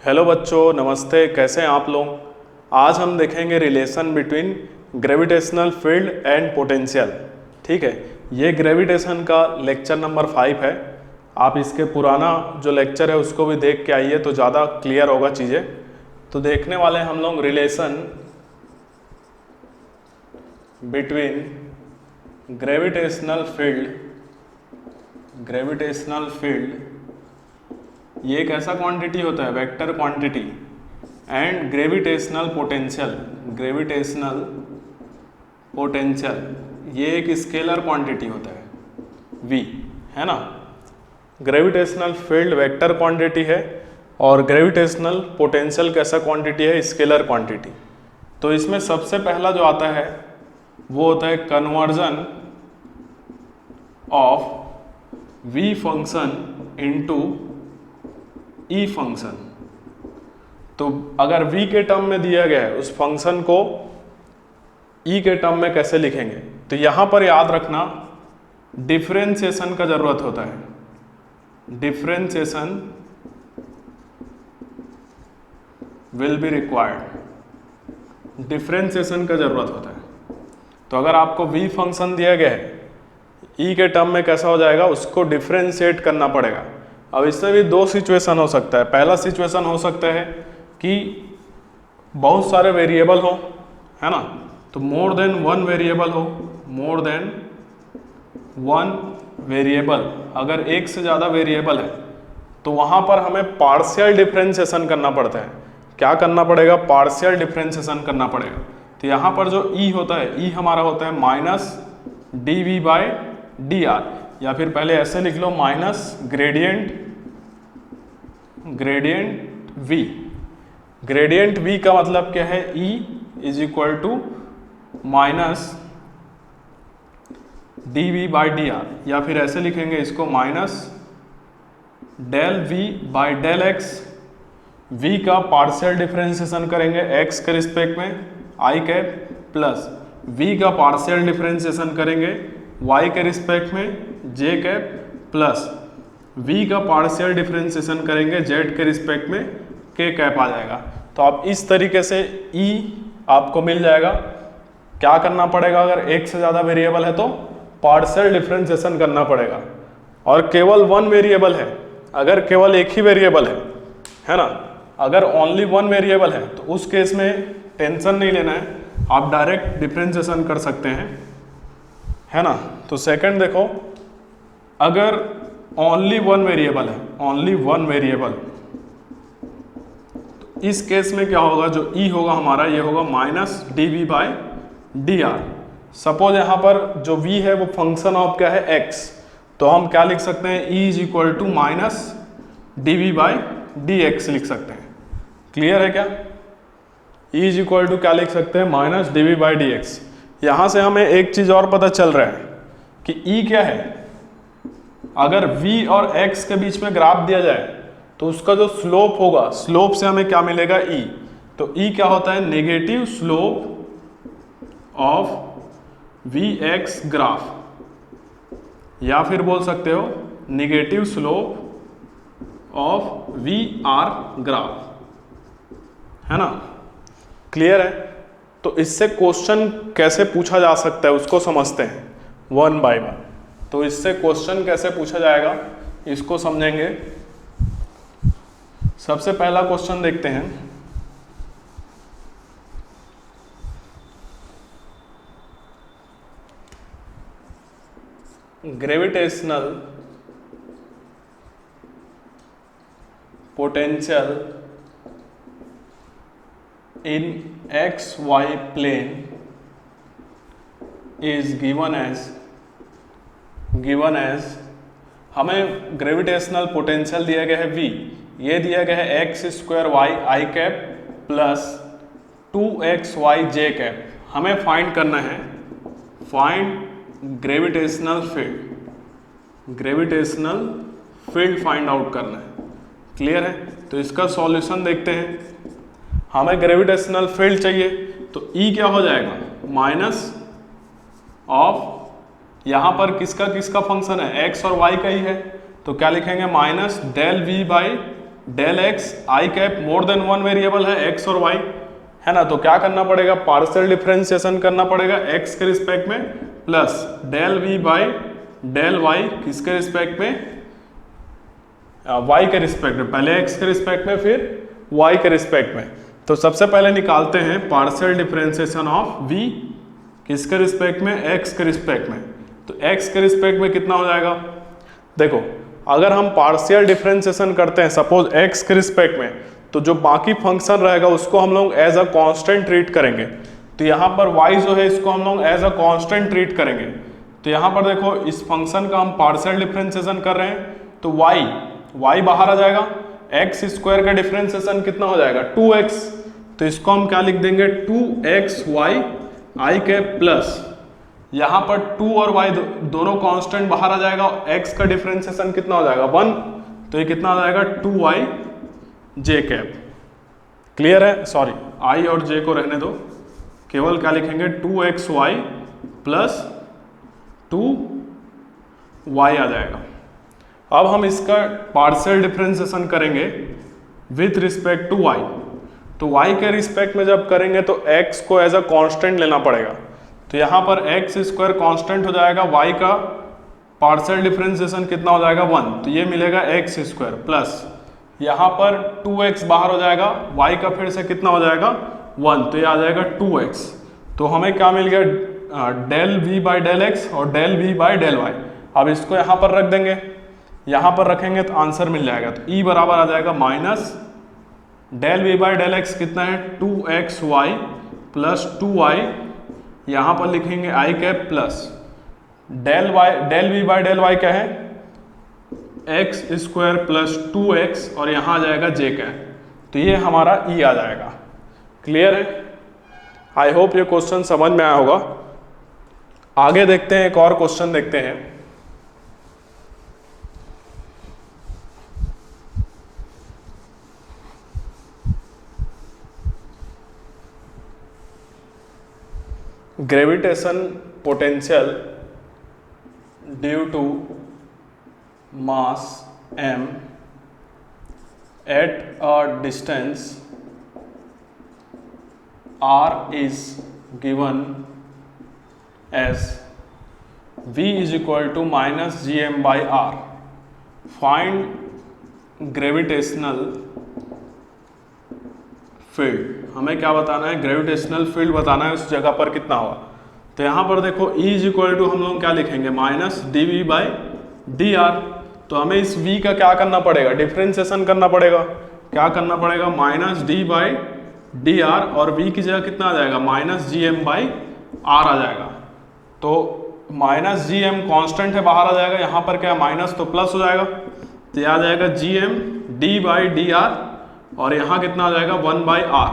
Hello बच्चों, नमस्ते। कैसे हैं आप लोग। आज हम देखेंगे relation between gravitational field and potential. ठीक है, ये ग्रेविटेशन का लेक्चर नंबर 5 है। आप इसके पुराना जो लेक्चर है उसको भी देख के आइए तो ज़्यादा क्लियर होगा चीज़ें। तो देखने वाले हैं हम लोग रिलेशन बिटवीन ग्रेविटेशनल फील्ड ये एक ऐसा क्वांटिटी होता है, vector quantity, and gravitational potential ये एक स्केलर क्वांटिटी होता है, v, है ना। ग्रेविटेशनल फील्ड वेक्टर क्वांटिटी है और ग्रेविटेशनल पोटेंशियल कैसा क्वांटिटी है, स्केलर क्वांटिटी। तो इसमें सबसे पहला जो आता है वो होता है conversion of v function into E function. तो अगर v के टर्म में दिया गया है उस फंक्शन को e के टर्म में कैसे लिखेंगे, तो यहां पर याद रखना डिफरेंशिएशन का जरूरत होता है। Differentiation will be required, differentiation का जरूरत होता है। तो अगर आपको v फंक्शन दिया गया है e के टर्म में कैसा हो जाएगा, उसको डिफरेंशिएट करना पड़ेगा। अब इससे भी दो सिचुएशन हो सकता है। पहला सिचुएशन हो सकता है कि बहुत सारे वेरिएबल हो, है ना, तो मोर देन वन वेरिएबल, अगर एक से ज़्यादा वेरिएबल है तो वहाँ पर हमें पार्शियल डिफरेंशिएशन करना पड़ता है। क्या करना पड़ेगा, पार्शियल डिफरेंशिएशन करना पड़ेगा। तो यहाँ पर जो e होता है, e हमारा होता है माइनस dv/dr, या फिर पहले ऐसे लिख लो minus gradient v। Gradient v का मतलब क्या है, e is equal to minus dv/dr, या फिर ऐसे लिखेंगे इसको माइनस डेल v/डेल x। v का पार्शियल डिफरेंशिएशन करेंगे x के रिस्पेक्ट में i कैप, प्लस v का पार्शियल डिफरेंशिएशन करेंगे y के रिस्पेक्ट में j कैप, प्लस v का पार्शियल डिफरेंशिएशन करेंगे z के रिस्पेक्ट में k कैप आ जाएगा। तो आप इस तरीके से e आपको मिल जाएगा। क्या करना पड़ेगा, अगर एक से ज़्यादा वेरिएबल है तो पार्शियल डिफरेंशिएशन करना पड़ेगा। और केवल वन वेरिएबल है, अगर केवल एक ही वेरिएबल है ना, अगर ओनली वन वेरिएबल है तो उस केस में टेंशन नहीं लेना है, आप डायरेक्ट डिफरेंशिएशन कर सकते हैं, है ना। तो सेकंड देखो, अगर ओनली वन वेरिएबल है, तो इस केस में क्या होगा, जो e होगा हमारा ये होगा माइनस dv/dr। सपोज यहाँ पर जो v है वो फंक्शन ऑफ क्या है, x, तो हम क्या लिख सकते हैं, e is equal to minus dv/dx लिख सकते हैं। क्लियर है क्या, e इज इक्वल टू क्या लिख सकते हैं, माइनस dv/dx। यहाँ से हमें एक चीज़ और पता चल रहा है कि e क्या है, अगर v और x के बीच में ग्राफ दिया जाए तो उसका जो स्लोप होगा, स्लोप से हमें क्या मिलेगा, e। तो e क्या होता है, negative slope of vx graph, या फिर बोल सकते हो negative slope of vr graph, है ना। क्लियर है। तो इससे क्वेश्चन कैसे पूछा जा सकता है उसको समझते हैं वन बाय वन। तो इससे क्वेश्चन कैसे पूछा जाएगा इसको समझेंगे। सबसे पहला क्वेश्चन देखते हैं। Gravitational potential in XY plane is given as, हमें ग्रेविटेशनल पोटेंशियल दिया गया है v, ये दिया गया है x² y i cap plus 2xy j cap. हमें फाइंड करना है, find gravitational field find out करना है। क्लियर है। तो इसका सॉल्यूशन देखते हैं। हमें ग्रेविटेशनल फील्ड चाहिए तो E क्या हो जाएगा, माइनस ऑफ, यहाँ पर किसका किसका फंक्शन है, x और y का ही है, तो क्या लिखेंगे, minus del v by del X I cap more than one variable है एक्स और वाई, है ना, तो क्या करना पड़ेगा, पार्शियल डिफरेंशिएशन करना पड़ेगा एक्स के रिस्पेक्ट में, plus del V by del Y किसके रिस्पेक्ट में, वाई के रिस्पेक्ट में, पहले एक्स के रिस्पेक्ट में फिर वाई के रिस्पेक्ट में। तो सबसे पहले निकालते हैं पार्शियल डिफरेंशिएशन ऑफ वी किसके रिस्पेक्ट में, एक्स के रिस्पेक्ट में। तो एक्स के रिस्पेक्ट में कितना हो जाएगा, देखो अगर हम पार्शियल डिफरेंशिएशन करते हैं सपोज एक्स के रिस्पेक्ट में, तो जो बाकी फंक्शन रहेगा उसको हम लोग एज अ कांस्टेंट ट्रीट करेंगे। तो यहाँ पर y जो है इसको हम लोग एज अ कांस्टेंट ट्रीट करेंगे। तो यहाँ पर देखो इस फंक्शन का हम पार्शियल डिफरेंशिएशन कर रहे हैं, तो y बाहर आ जाएगा, एक्स स्क्वायर का डिफरेंशिएशन कितना हो जाएगा 2x, तो इसको हम क्या लिख देंगे 2xy आई के प्लस, यहाँ पर 2 और y दोनों कांस्टेंट बाहर आ जाएगा, x का डिफरेंशिएशन कितना हो जाएगा 1, तो ये कितना आ जाएगा 2y जे कैप। क्लियर है, सॉरी i और j को रहने दो, केवल क्या लिखेंगे 2xy प्लस 2y आ जाएगा। अब हम इसका पार्शियल डिफरेंशिएशन करेंगे विथ रिस्पेक्ट टू y। तो y के रिस्पेक्ट में जब करेंगे तो x को एज अ कांस्टेंट लेना पड़ेगा, तो यहाँ पर एक्स स्क्वायर कांस्टेंट हो जाएगा, y का पार्शियल डिफरेंशिएशन कितना हो जाएगा 1, तो ये मिलेगा एक्स स्क्वायर प्लस यहाँ पर 2x बाहर हो जाएगा, y का फिर से कितना हो जाएगा 1, तो ये आ जाएगा 2x। तो हमें क्या मिल गया del v by del x और del v by del y. अब इसको यहाँ पर रख देंगे, यहाँ पर रखेंगे तो आंसर मिल जाएगा, तो e बराबर आ जाएगा minus del v by del x कितना है 2xy प्लस 2y, यहाँ पर लिखेंगे I cap plus del v by del y क्या है एक्स स्क्वायर प्लस 2x और यहाँ आ जाएगा j कैप, तो ये हमारा e आ जाएगा। क्लियर है, आई होप ये क्वेश्चन समझ में आया होगा। आगे देखते हैं, एक और क्वेश्चन देखते हैं। Gravitation potential due to mass m at a distance r is given as v is equal to minus gm by r. Find gravitational field, हमें क्या बताना है, ग्रेविटेशनल फील्ड बताना है, उस जगह पर कितना होगा। तो यहाँ पर देखो E इज इक्वल टू हम लोग क्या लिखेंगे minus D V by D R. तो हमें इस V का क्या करना पड़ेगा, डिफरेंशिएशन करना पड़ेगा। क्या करना पड़ेगा, minus d by D R, और V की जगह कितना आ जाएगा minus G M by r आ जाएगा। तो माइनस जी एम कॉन्स्टेंट है, बाहर आ जाएगा, यहाँ पर क्या माइनस तो प्लस हो जाएगा, तो यह आ जाएगा G M D by D R, और यहाँ कितना आ जाएगा 1 बाई आर।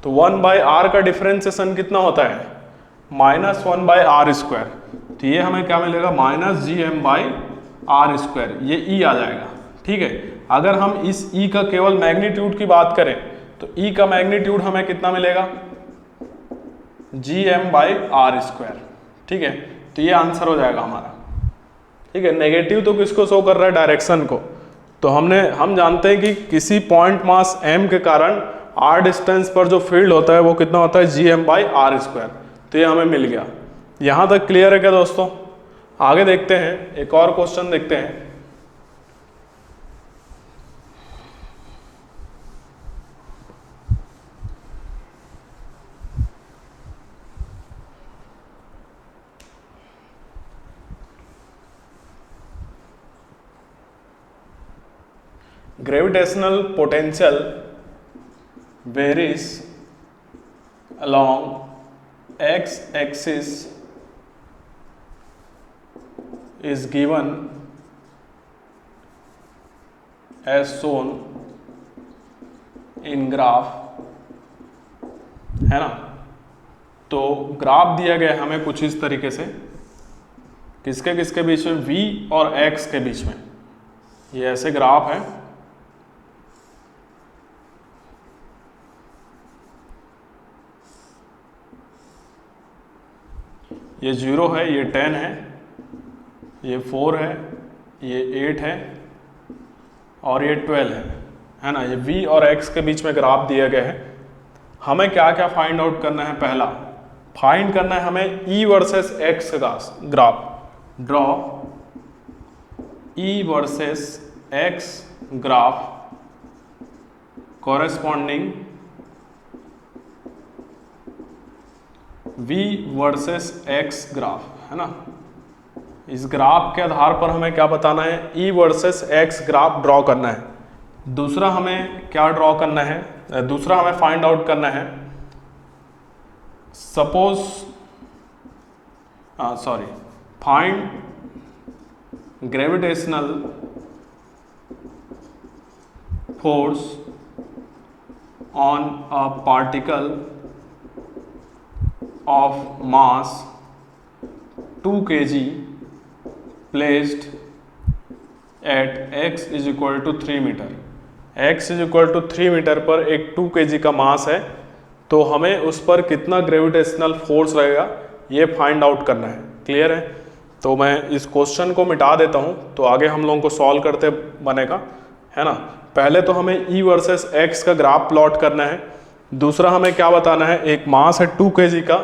तो 1 बाई आर का डिफरेंशिएशन कितना होता है माइनस 1 बाई आर स्क्वायर। तो ये हमें क्या मिलेगा minus G M by R square, ये ई आ जाएगा। ठीक है, अगर हम इस ई का केवल मैग्नीट्यूड की बात करें तो ई का मैग्नीट्यूड हमें कितना मिलेगा G M by R square. ठीक है, तो ये आंसर हो जाएगा हमारा। ठीक है, नेगेटिव तो किसको शो कर रहा है, डायरेक्शन को। तो हम जानते हैं कि किसी पॉइंट मास m के कारण r डिस्टेंस पर जो फील्ड होता है वो कितना होता है G M by R square. तो ये हमें मिल गया। यहाँ तक क्लियर है क्या दोस्तों? आगे देखते हैं, एक और क्वेश्चन देखते हैं। Gravitational potential varies along x-axis is given as shown in graph, है ना। तो ग्राफ दिया गया हमें कुछ इस तरीके से, किसके किसके बीच में, v और x के बीच में। ये ऐसे ग्राफ है। ये 0 है, ये 10 है, ये 4 है, ये 8 है और ये 12 है ना, ये v और x के बीच में ग्राफ दिया गया है। हमें क्या क्या फाइंड आउट करना है? पहला फाइंड करना है हमें e वर्सेस x का graph. Draw e versus x graph corresponding v versus x graph, है ना। इस ग्राफ के आधार पर हमें क्या बताना है? e versus x graph draw करना है। दूसरा हमें क्या ड्रॉ करना है? दूसरा हमें फाइंड आउट करना है, suppose find gravitational force on a particle of mass 2 kg placed at x is equal to 3 metre. x is equal to 3 metre पर एक 2 kg का मास है, तो हमें उस पर कितना ग्रेविटेशनल फोर्स रहेगा ये फाइंड आउट करना है। क्लियर है? तो मैं इस क्वेश्चन को मिटा देता हूँ, तो आगे हम लोगों को सॉल्व करते बनेगा, है ना। पहले तो हमें e वर्सेस x का ग्राफ प्लॉट करना है। दूसरा हमें क्या बताना है? एक मास है 2 kg का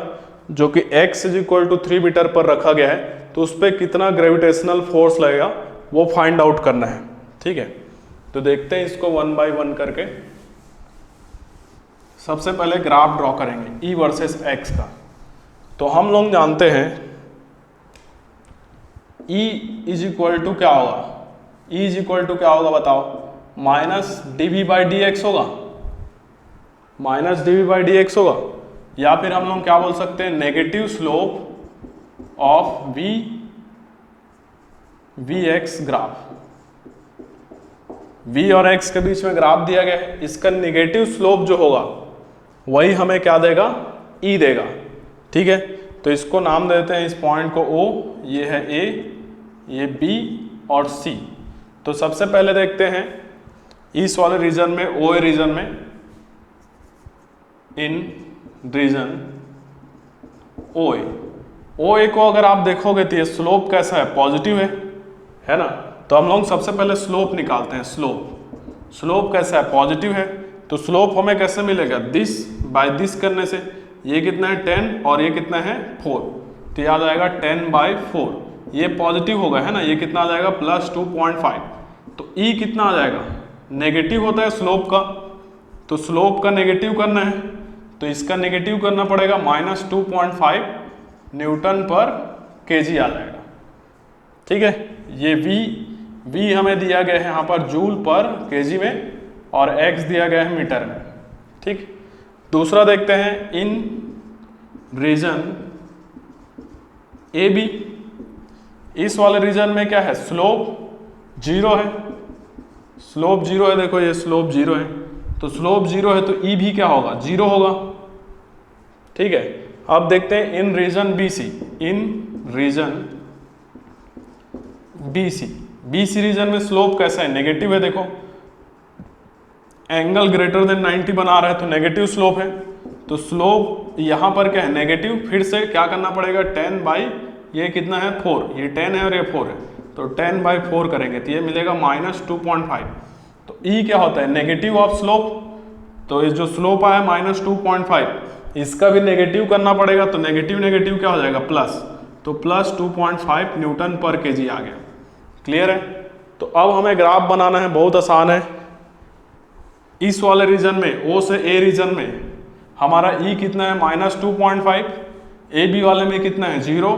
जो कि x is equal to 3 metre पर रखा गया है, तो उस पर कितना ग्रेविटेशनल फोर्स लगेगा वो फाइंड आउट करना है। ठीक है, तो देखते हैं इसको 1 बाय 1 करके। सबसे पहले ग्राफ ड्रॉ करेंगे e वर्सेस x का। तो हम लोग जानते हैं e इज इक्वल टू क्या होगा? e इज इक्वल टू क्या होगा बताओ? माइनस dv बाई dx होगा, माइनस dv बाई dx होगा। या फिर हम लोग क्या बोल सकते हैं? Negative slope of vx graph. v और x के बीच में ग्राफ दिया गया है, इसका नेगेटिव स्लोप जो होगा वही हमें क्या देगा? e देगा। ठीक है, तो इसको नाम देते हैं, इस पॉइंट को o, ये है a, ये b और c। तो सबसे पहले देखते हैं इस वाले रीजन में, OA रीजन में, इन रीजन OA को अगर आप देखोगे तो ये स्लोप कैसा है? पॉजिटिव है ना। तो हम लोग सबसे पहले स्लोप निकालते हैं। स्लोप कैसा है? पॉजिटिव है। तो स्लोप हमें कैसे मिलेगा? दिस बाय दिस करने से। ये कितना है? 10 और ये कितना है? 4। तो याद आएगा 10 बाई 4, ये पॉजिटिव होगा, है ना। ये कितना आ जाएगा? प्लस 2.5। तो ई कितना आ जाएगा? नेगेटिव होता है स्लोप का, तो स्लोप का नेगेटिव करना है, तो इसका नेगेटिव करना पड़ेगा, माइनस 2.5 न्यूटन पर केजी आ जाएगा। ठीक है, ये v हमें दिया गया है यहाँ पर जूल पर केजी में, और x दिया गया है मीटर में। ठीक, दूसरा देखते हैं इन रीजन AB। इस वाले रीजन में क्या है? स्लोप 0 है, स्लोप 0 है। देखो ये स्लोप 0 है, तो स्लोप 0 है तो ई भी क्या होगा? 0 होगा। ठीक है, अब देखते हैं इन रीजन BC। इन रीजन BC रीजन में स्लोप कैसा है? नेगेटिव है। देखो एंगल ग्रेटर देन 90 बना रहा है, तो नेगेटिव स्लोप है। तो स्लोप यहाँ पर क्या है? नेगेटिव। फिर से क्या करना पड़ेगा? 10 बाई ये कितना है? 4। ये 10 है और ये 4 है, तो 10 बाई 4 करेंगे तो ये मिलेगा माइनस 2.5। तो ई क्या होता है? Negative of slope. तो ये जो स्लोप आया माइनस 2.5, इसका भी नेगेटिव करना पड़ेगा, तो नेगेटिव नेगेटिव क्या हो जाएगा? प्लस। तो प्लस 2.5 न्यूटन पर केजी आ गया। क्लियर है? तो अब हमें ग्राफ बनाना है, बहुत आसान है। इस वाले रीजन में, ओ से ए रीजन में हमारा ई कितना है? माइनस 2.5। ए बी वाले में कितना है? 0,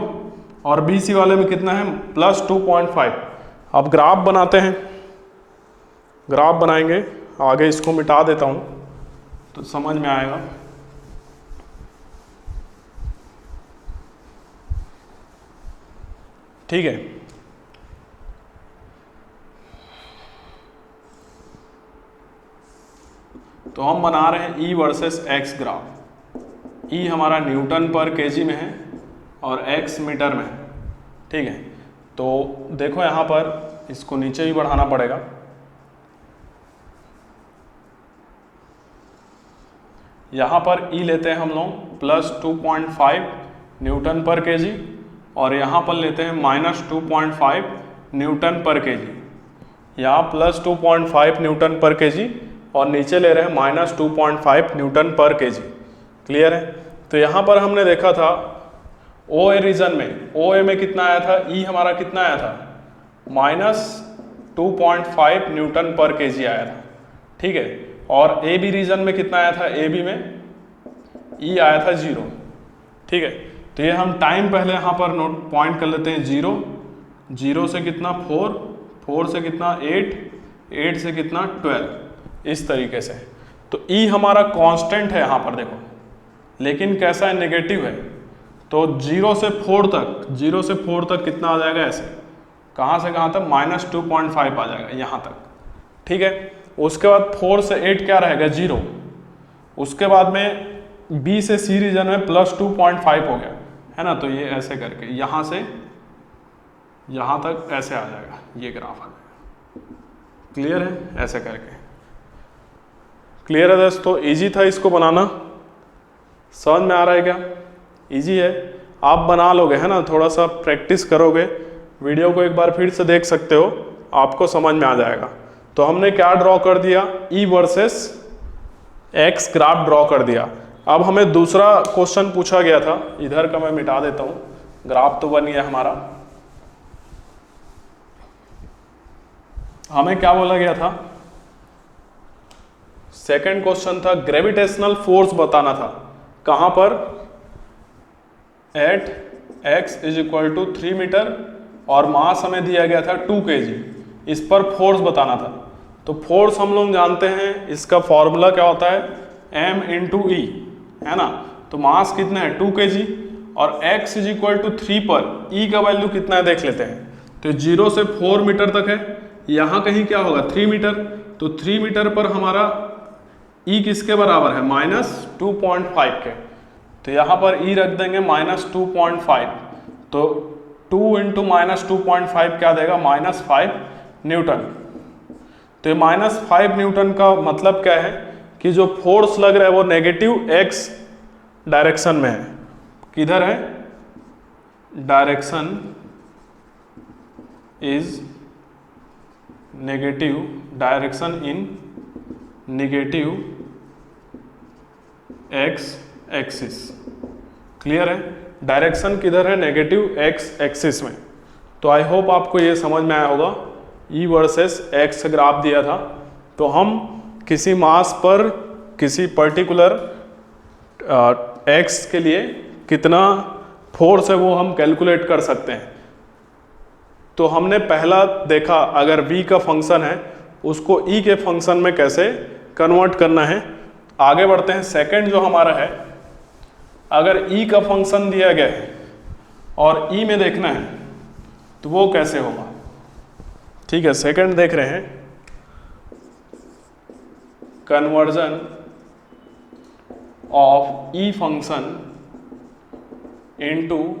और बी सी वाले में कितना है? प्लस 2.5। अब ग्राफ बनाते हैं, ग्राफ बनाएंगे। आगे इसको मिटा देता हूँ तो समझ में आएगा। ठीक है, तो हम बना रहे हैं E versus X graph. E हमारा न्यूटन पर केजी में है और X मीटर में है। ठीक है, तो देखो यहाँ पर इसको नीचे भी बढ़ाना पड़ेगा। यहाँ पर E लेते हैं हम लोग प्लस 2.5 न्यूटन पर केजी, और यहाँ पर लेते हैं माइनस 2.5 न्यूटन पर केजी। यहाँ प्लस 2.5 न्यूटन पर केजी, और नीचे ले रहे हैं -2.5 न्यूटन पर केजी। क्लियर है। तो यहाँ पर हमने देखा था ओ ए रीजन में, ओ ए में कितना आया था, ई हमारा कितना आया था, -2.5 न्यूटन पर केजी आया था। ठीक है। और ए बी रीजन में कितना आया था, ए बी में ई आया था 0। ठीक है। तो ये हम टाइम पहले यहाँ पर नोट पॉइंट कर लेते हैं 0, 0 से कितना 4, 4 से कितना 8, 8 से कितना 12, इस तरीके से। तो ई हमारा कांस्टेंट है यहाँ पर देखो, लेकिन कैसा है, नेगेटिव है। तो 0 से 4 तक, 0 से 4 तक कितना आ जाएगा, ऐसे कहाँ से कहाँ तक, -2.5 आ जाएगा यहाँ तक। ठीक है। उसके बाद 4 से 8 क्या रहेगा, 0। उसके बाद में बी से सी रीजन में +2.5 हो गया, है ना। तो ये ऐसे करके यहाँ से यहाँ तक ऐसे आ जाएगा, ये ग्राफ आ जाएगा। क्लियर है, ऐसे करके। क्लियर है दोस्तों, इजी था इसको बनाना, समझ में आ रहा है क्या, इजी है, आप बना लोगे, है ना। थोड़ा सा प्रैक्टिस करोगे, वीडियो को एक बार फिर से देख सकते हो, आपको समझ में आ जाएगा। तो हमने क्या ड्रॉ कर दिया, ई वर्सेस एक्स ग्राफ ड्रॉ कर दिया। अब हमें दूसरा क्वेश्चन पूछा गया था, इधर का मैं मिटा देता हूं, ग्राफ तो बन गया हमारा। हमें क्या बोला गया था, सेकंड क्वेश्चन था ग्रेविटेशनल फोर्स बताना था, कहां पर, एट x = 3 मीटर और मास हमें दिया गया था 2 kg, इस पर फोर्स बताना था। तो फोर्स हम लोग जानते हैं, इसका फॉर्मूला क्या होता है, m × e, है ना। तो मास कितना है 2 kg और x = 3 पर e का वैल्यू कितना है देख लेते हैं। तो 0 से 4 मीटर तक है, यहाँ कहीं क्या होगा 3 मीटर, तो 3 मीटर पर हमारा e किसके बराबर है, -2.5 के। तो यहाँ पर e रख देंगे -2.5, तो 2 × -2.5 क्या देगा, -5 न्यूटन। तो ये -5 न्यूटन का मतलब क्या है कि जो फोर्स लग रहा है वो नेगेटिव x डायरेक्शन में है। किधर है, direction is negative, direction in negative x axis. Clear है, डायरेक्शन किधर है, नेगेटिव x एक्सिस में। तो आई होप आपको ये समझ में आया होगा। E वर्सेस x ग्राफ दिया था, तो हम किसी मास पर किसी पर्टिकुलर x के लिए कितना फोर्स है वो हम कैलकुलेट कर सकते हैं। तो हमने पहला देखा, अगर v का फंक्शन है उसको e के फंक्शन में कैसे कन्वर्ट करना है। आगे बढ़ते हैं, सेकंड जो हमारा है, अगर e का फंक्शन दिया गया है और e में देखना है तो वो कैसे होगा। ठीक है, सेकंड देख रहे हैं, conversion of e function into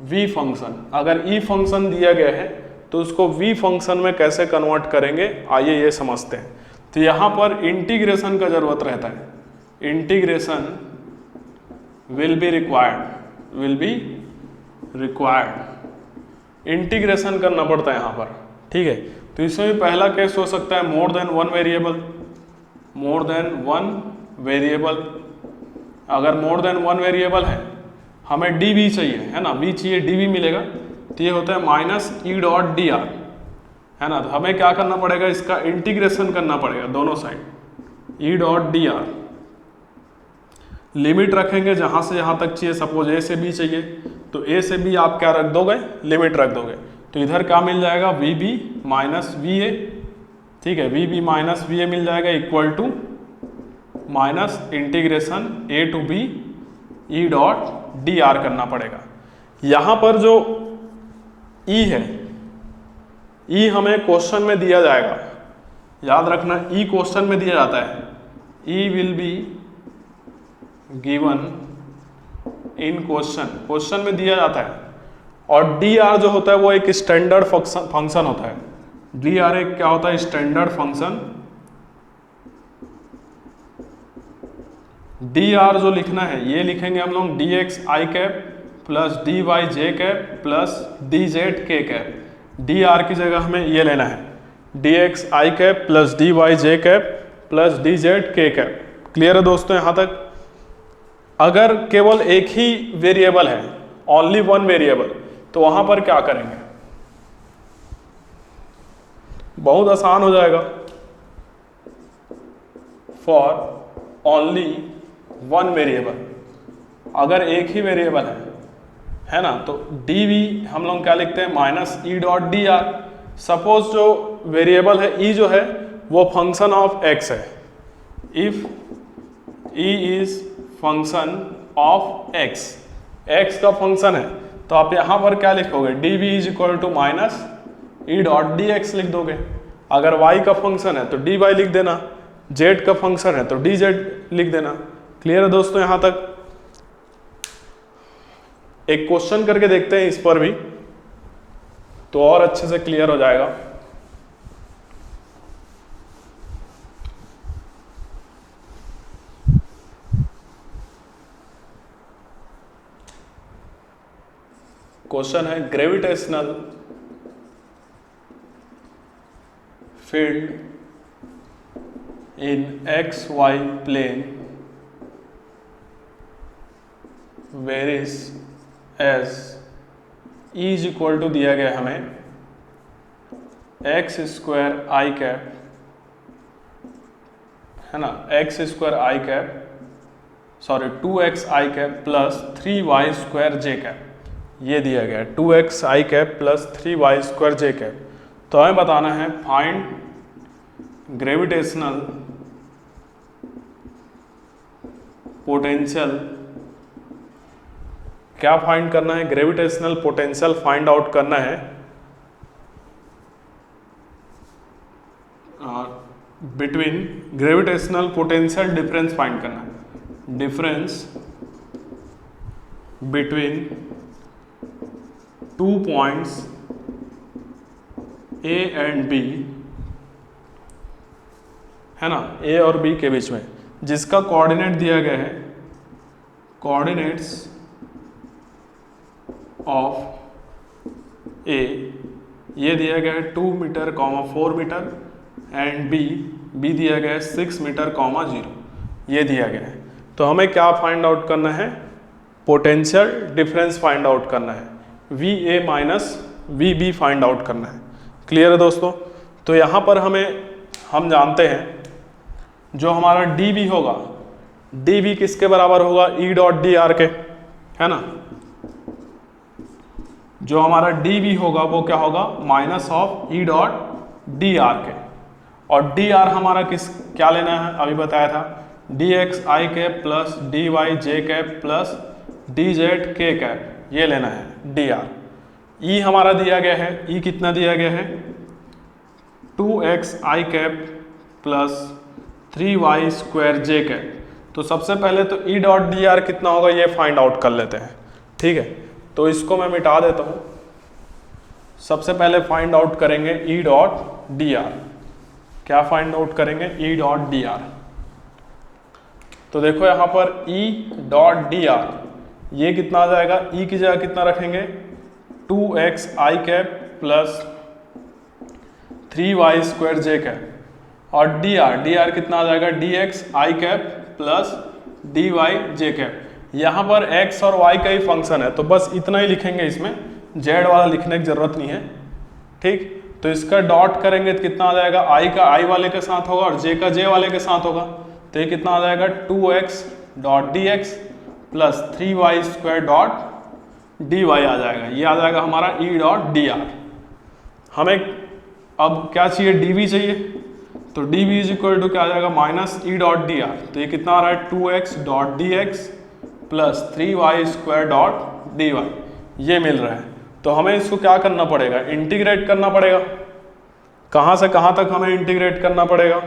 v function. अगर e फंक्शन दिया गया है तो उसको v फंक्शन में कैसे कन्वर्ट करेंगे, आइए ये समझते हैं। तो यहाँ पर इंटीग्रेशन का जरूरत रहता है, integration will be required, integration करना पड़ता है यहाँ पर। ठीक है, तो इसमें भी पहला केस हो सकता है मोर देन वन वेरिएबल। अगर मोर देन वन वेरिएबल है, हमें dv चाहिए, है ना, v चाहिए, dv मिलेगा, तो ये होता है -e.dr, है ना। तो हमें क्या करना पड़ेगा, इसका इंटीग्रेशन करना पड़ेगा दोनों साइड, e.dr। लिमिट रखेंगे जहां से जहां तक चाहिए, सपोज a से b चाहिए तो a से b आप क्या रख दोगे, लिमिट रख दोगे। तो इधर क्या मिल जाएगा, vb माइनस va। ठीक है, vb माइनस va मिल जाएगा equal to minus integration a to b e.dr करना पड़ेगा। यहाँ पर जो e है, e हमें क्वेश्चन में दिया जाएगा, याद रखना e क्वेश्चन में दिया जाता है, e will be given in question में दिया जाता है। और dr जो होता है वो एक स्टैंडर्ड फंक्शन होता है, dr एक क्या होता है, स्टैंडर्ड फंक्शन। dr जो लिखना है ये लिखेंगे हम लोग dx i cap plus dy j cap plus dz k cap. dr की जगह हमें ये लेना है dx i cap plus dy j cap plus D Z के कैप। क्लियर है दोस्तों यहाँ तक? अगर केवल एक ही वेरिएबल है, ओनली वन वेरिएबल, तो वहां पर क्या करेंगे? बहुत आसान हो जाएगा। फॉर ओनली वन वेरिएबल, अगर एक ही वेरिएबल है ना, तो डी वी हम लोग क्या लिखते हैं? Minus E dot D R. Suppose जो वेरिएबल है ई जो है वो फंक्शन ऑफ एक्स है। If E is function of X, X का फंक्शन है, तो आप यहां पर क्या लिखोगे? D V is equal to minus E dot D X लिख दोगे। अगर y का फंक्शन है तो dy लिख देना, z का फंक्शन है तो dz लिख देना। क्लियर है दोस्तों यहाँ तक? एक क्वेश्चन करके देखते हैं इस पर भी, तो और अच्छे से क्लियर हो जाएगा। क्वेश्चन है gravitational field in X Y plane varies as E is equal to दिया गया हमें एक्स स्क्वायर आई कैप, है ना, X square I cap, sorry 2x I cap plus 3y square J cap, ये दिया गया है 2x I cap plus 3y square J cap. तो हमें बताना है फाइंड ग्रेविटेशनल पोटेंशियल। क्या फाइंड करना है? ग्रेविटेशनल पोटेंशियल फाइंड आउट करना है between gravitational potential difference find करना है, difference between 2 points A and B, है ना, ए और बी के बीच में, जिसका कोऑर्डिनेट दिया गया है, कोऑर्डिनेट्स ऑफ ए ये दिया गया है 2 मीटर, 4 मीटर एंड बी दिया गया है 6 मीटर, 0, ये दिया गया है। तो हमें क्या फाइंड आउट करना है? पोटेंशियल डिफरेंस फाइंड आउट करना है, V A minus V B find out करना है। क्लियर है दोस्तों? तो यहाँ पर हम जानते हैं जो हमारा डी वी होगा, डी वी किसके बराबर होगा? ई डॉट डी आर के, है ना। जो हमारा डी वी होगा वो क्या होगा? Minus of E dot D are के। और डी आर हमारा क्या लेना है? अभी बताया था, D x I cap plus D Y J cap plus D Z के कैप, ये लेना है डी आर। ई हमारा दिया गया है, ई कितना दिया गया है? 2x I cap plus 3y square J cap. तो सबसे पहले तो ई डॉट डी आर कितना होगा ये फाइंड आउट कर लेते हैं, ठीक है। तो इसको मैं मिटा देता हूँ। सबसे पहले फाइंड आउट करेंगे ई डॉट डी आर। क्या फाइंड आउट करेंगे? ई डॉट डी आर। तो देखो यहाँ पर ई डॉट डी आर, ये कितना आ जाएगा? ई की जगह कितना रखेंगे? 2x I cap plus 3y square J cap. और डी आर कितना आ जाएगा? dx आई कैप प्लस dy जे कैप। यहाँ पर x और y का ही फंक्शन है, तो बस इतना ही लिखेंगे, इसमें z वाला लिखने की जरूरत नहीं है, ठीक। तो इसका डॉट करेंगे तो कितना आ जाएगा? i का i वाले के साथ होगा और j का j वाले के साथ होगा। तो ये कितना आ जाएगा? 2x dot dx plus 3y square dot dy आ जाएगा। ये आ जाएगा हमारा ई डॉट डी आर। हमें अब क्या चाहिए? dv चाहिए। तो dv इज इक्वल टू क्या आ जाएगा? Minus E dot D R. तो ये कितना आ रहा है? 2x dot dx plus 3y square dot dy, ये मिल रहा है। तो हमें इसको क्या करना पड़ेगा? इंटीग्रेट करना पड़ेगा। कहाँ से कहाँ तक हमें इंटीग्रेट करना पड़ेगा?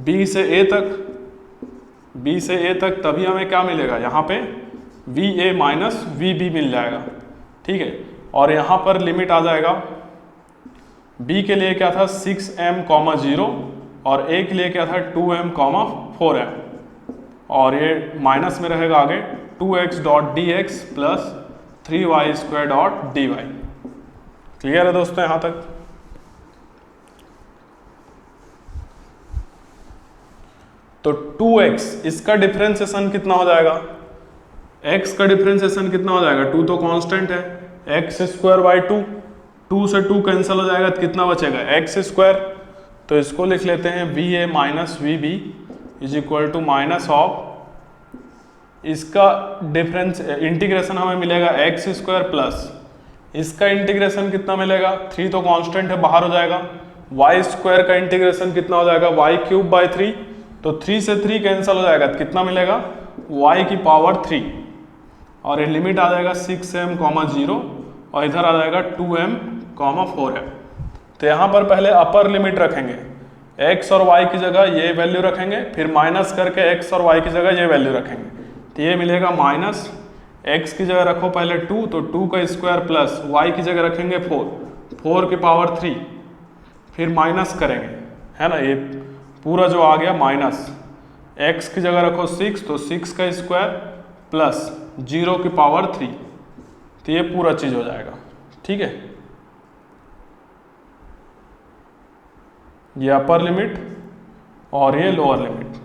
b से a तक, तभी हमें क्या मिलेगा? यहाँ पे V A minus V B मिल जाएगा, ठीक है। और यहाँ पर लिमिट आ जाएगा, b के लिए क्या था? 6m, 0 और a के लिए क्या था? 2m, 4m। और ये माइनस में रहेगा आगे 2x dot D X plus 3y square dot D Y. Clear है दोस्तों यहाँ तक? तो 2x इसका डिफरेंशिएशन कितना हो जाएगा, x का डिफरेंशिएशन कितना हो जाएगा, 2 तो कांस्टेंट है, एक्स स्क्वायर बाई 2 से 2 कैंसिल हो जाएगा तो कितना बचेगा एक्स स्क्वायर। तो इसको लिख लेते हैं V A minus V B is equal to minus of, इसका डिफरेंस इंटीग्रेशन हमें मिलेगा एक्स स्क्वायर प्लस इसका इंटीग्रेशन कितना मिलेगा, 3 तो कांस्टेंट है बाहर हो जाएगा, वाई स्क्वायर का इंटीग्रेशन कितना हो जाएगा वाई क्यूब बाई 3, तो 3 से 3 कैंसिल हो जाएगा तो कितना मिलेगा y की पावर 3 और ये लिमिट आ जाएगा 6m, 0 और इधर आ जाएगा 2m, 4m। तो यहाँ पर पहले अपर लिमिट रखेंगे, x और y की जगह ये वैल्यू रखेंगे, फिर माइनस करके x और y की जगह ये वैल्यू रखेंगे, तो ये मिलेगा माइनस, x की जगह रखो पहले 2, तो 2 का स्क्वायर प्लस y की जगह रखेंगे 4 की पावर 3, फिर माइनस करेंगे, है ना, ये पूरा जो आ गया माइनस, x की जगह रखो 6, तो 6 का स्क्वायर प्लस 0 की पावर 3, तो ये पूरा चीज़ हो जाएगा। ठीक है, ये अपर लिमिट और ये लोअर लिमिट।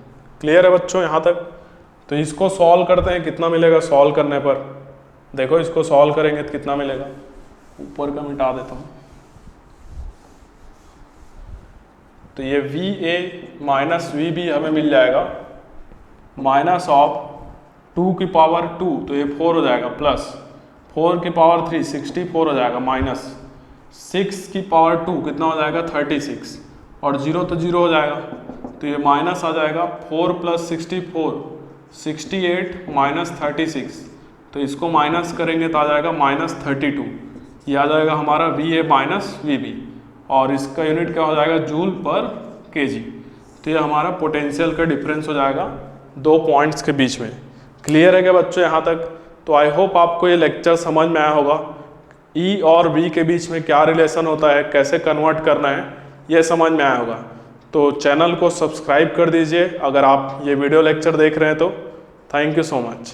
क्लियर है बच्चों यहाँ तक? तो इसको सॉल्व करते हैं, कितना मिलेगा सॉल्व करने पर, देखो इसको सॉल्व करेंगे तो कितना मिलेगा, ऊपर का मिटा देता हूँ। तो ये V A minus V B हमें मिल जाएगा माइनस ऑफ 2 की पावर 2, तो ये 4 हो जाएगा, प्लस 4 की पावर 3 64 हो जाएगा, माइनस 6 की पावर 2 कितना हो जाएगा 36, और 0 तो 0 हो जाएगा, तो ये माइनस आ जाएगा 4 प्लस 64 68 माइनस 36, तो इसको माइनस करेंगे तो आ जाएगा माइनस 32, ये आ जाएगा हमारा V A minus V B, और इसका यूनिट क्या हो जाएगा जूल पर केजी। तो ये हमारा पोटेंशियल का डिफरेंस हो जाएगा दो पॉइंट्स के बीच में। क्लियर है क्या बच्चों यहाँ तक? तो आई होप आपको ये लेक्चर समझ में आया होगा, ई और बी के बीच में क्या रिलेशन होता है, कैसे कन्वर्ट करना है, ये समझ में आया होगा। तो चैनल को सब्सक्राइब कर दीजिए अगर आप ये वीडियो लेक्चर देख रहे हैं तो। Thank you so much.